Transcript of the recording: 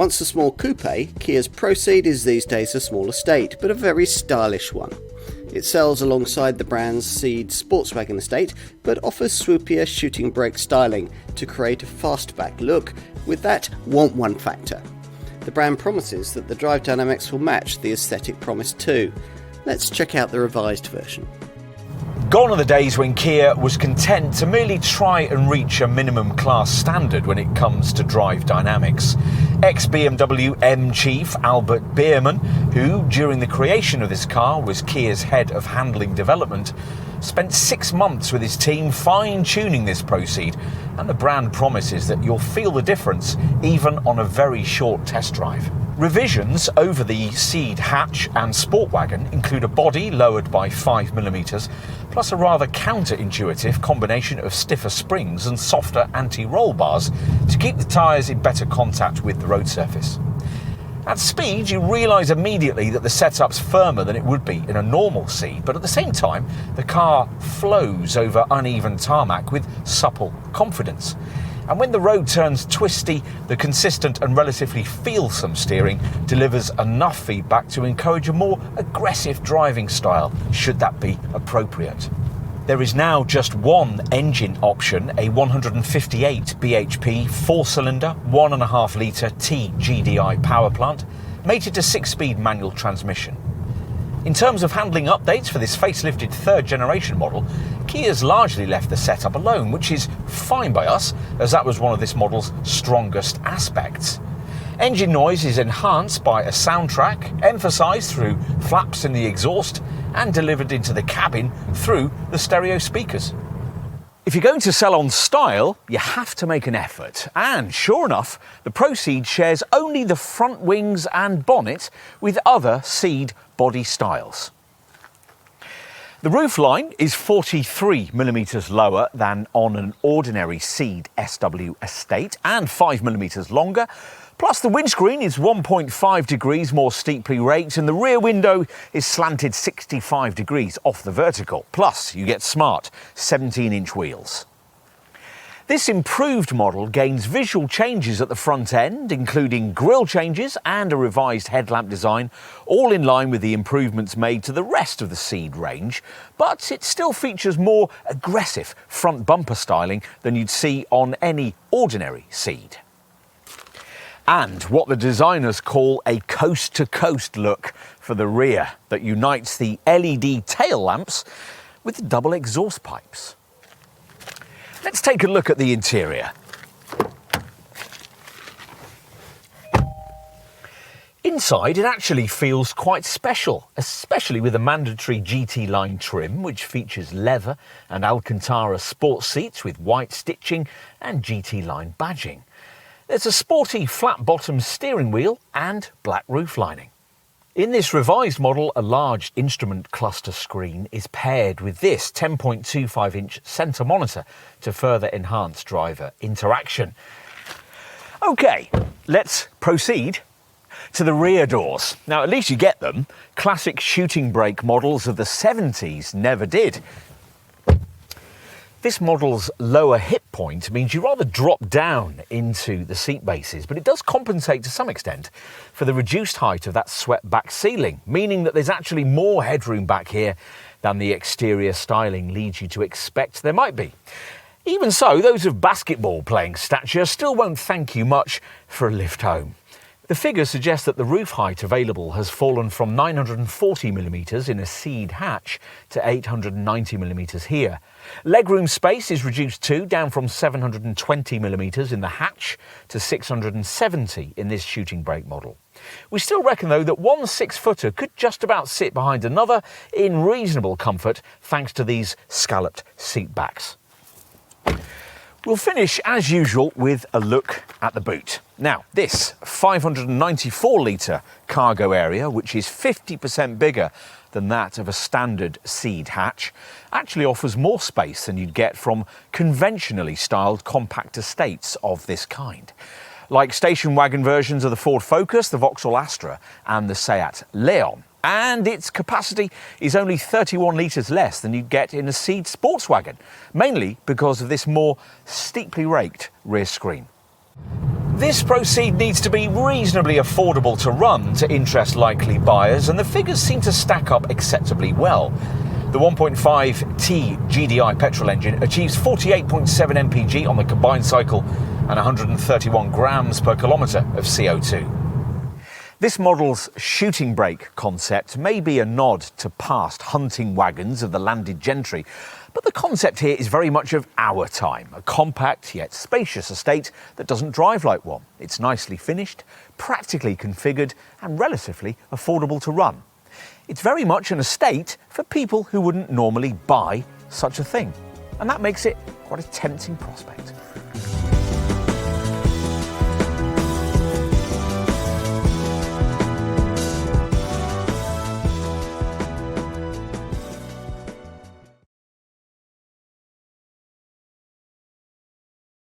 Once a small coupe, Kia's ProCeed is these days a small estate, but a very stylish one. It sells alongside the brand's Ceed Sportswagon estate, but offers swoopier shooting brake styling to create a fastback look with that want one factor. The brand promises that the drive dynamics will match the aesthetic promise too. Let's check out the revised version. Gone are the days when Kia was content to merely try and reach a minimum class standard when it comes to drive dynamics. Ex-BMW M chief Albert Biermann, who during the creation of this car was Kia's head of handling development, spent 6 months with his team fine-tuning this ProCeed, and the brand promises that you'll feel the difference even on a very short test drive. Revisions over the Ceed hatch and Sportwagon include a body lowered by 5mm, plus a rather counterintuitive combination of stiffer springs and softer anti-roll bars to keep the tyres in better contact with the road surface. At speed, you realise immediately that the setup's firmer than it would be in a normal Ceed, but at the same time, the car flows over uneven tarmac with supple confidence. And when the road turns twisty, the consistent and relatively feelsome steering delivers enough feedback to encourage a more aggressive driving style, should that be appropriate. There is now just one engine option, a 158 bhp 4-cylinder, 1.5 litre TGDI power plant, mated to 6-speed manual transmission. In terms of handling updates for this facelifted third generation model, Kia's largely left the setup alone, which is fine by us, as that was one of this model's strongest aspects. Engine noise is enhanced by a soundtrack, emphasised through flaps in the exhaust, and delivered into the cabin through the stereo speakers. If you're going to sell on style, you have to make an effort. And sure enough, the ProCeed shares only the front wings and bonnet with other Ceed body styles. The roofline is 43mm lower than on an ordinary Ceed SW estate and 5mm longer. Plus the windscreen is 1.5 degrees more steeply raked and the rear window is slanted 65 degrees off the vertical. Plus you get smart 17-inch wheels. This improved model gains visual changes at the front end, including grille changes and a revised headlamp design, all in line with the improvements made to the rest of the Ceed range, but it still features more aggressive front bumper styling than you'd see on any ordinary Ceed. And what the designers call a coast-to-coast look for the rear that unites the LED tail lamps with the double exhaust pipes. Let's take a look at the interior. Inside, it actually feels quite special, especially with the mandatory GT line trim, which features leather and Alcantara sports seats with white stitching and GT line badging. There's a sporty flat-bottom steering wheel and black roof lining. In this revised model, a large instrument cluster screen is paired with this 10.25-inch centre monitor to further enhance driver interaction. OK, let's proceed to the rear doors. Now, at least you get them. Classic shooting brake models of the 70s never did. This model's lower hip point means you rather drop down into the seat bases, but it does compensate to some extent for the reduced height of that swept back ceiling, meaning that there's actually more headroom back here than the exterior styling leads you to expect there might be. Even so, those of basketball playing stature still won't thank you much for a lift home. The figures suggest that the roof height available has fallen from 940mm in a Ceed hatch to 890mm here. Legroom space is reduced too, down from 720mm in the hatch to 670 in this shooting brake model. We still reckon though that one 6-footer could just about sit behind another in reasonable comfort thanks to these scalloped seat backs. We'll finish, as usual, with a look at the boot. Now, this 594-litre cargo area, which is 50% bigger than that of a standard Ceed hatch, actually offers more space than you'd get from conventionally styled compact estates of this kind. Like station wagon versions of the Ford Focus, the Vauxhall Astra and the Seat Leon. And its capacity is only 31 litres less than you'd get in a Ceed Sportswagon, mainly because of this more steeply raked rear screen. This ProCeed needs to be reasonably affordable to run to interest likely buyers, and the figures seem to stack up acceptably well. The 1.5T GDI petrol engine achieves 48.7 mpg on the combined cycle and 131 grams per kilometre of CO2. This model's shooting brake concept may be a nod to past hunting wagons of the landed gentry, but the concept here is very much of our time, a compact yet spacious estate that doesn't drive like one. It's nicely finished, practically configured and relatively affordable to run. It's very much an estate for people who wouldn't normally buy such a thing, and that makes it quite a tempting prospect.